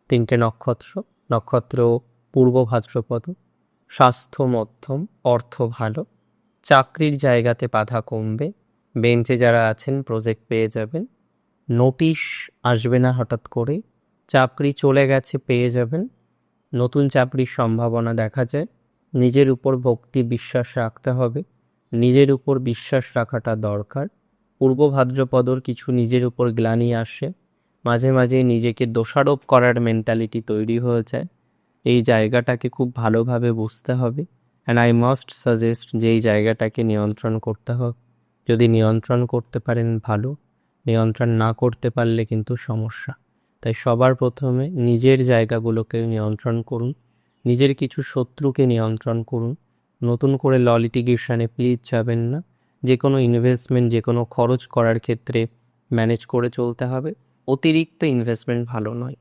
3টে নক্ষত্র, নক্ষত্র পূর্ব ভাদ্রপদ। স্বাস্থ্য মধ্যম, অর্থ ভালো, চাকরির জায়গাতে বাধা কমবে, বেঞ্চে যারা আছেন প্রজেক্ট পেয়ে যাবেন, নোটিশ আসবে না হঠাৎ করে, চাকরি চলে গেছে পেয়ে যাবেন, নতুন চাকরির সম্ভাবনা দেখা যায়। নিজের উপর ভক্তি বিশ্বাস রাখতে হবে, নিজের উপর বিশ্বাস রাখাটা দরকার। পূর্ব ভাদ্রপদর কিছু নিজের উপর গ্লানি আসে, মাঝে মাঝে নিজেকে দোষারোপ করার মেন্টালিটি তৈরি হয়ে যায়। এই জায়গাটাকে খুব ভালোভাবে বুঝতে হবে, অ্যান্ড আই মাস্ট সাজেস্ট যে এই জায়গাটাকে নিয়ন্ত্রণ করতে হবে। যদি নিয়ন্ত্রণ করতে পারেন ভালো, নিয়ন্ত্রণ না করতে পারলে কিন্তু সমস্যা। তাই সবার প্রথমে নিজের জায়গাগুলোকে নিয়ন্ত্রণ করুন, নিজের কিছু শত্রুকে নিয়ন্ত্রণ করুন। নতুন করে ল লিটিগেশনে প্লিজ যাবেন না। যে কোনো ইনভেস্টমেন্ট, যে কোনো খরচ করার ক্ষেত্রে ম্যানেজ করে চলতে হবে। অতিরিক্ত ইনভেস্টমেন্ট ভালো নয়।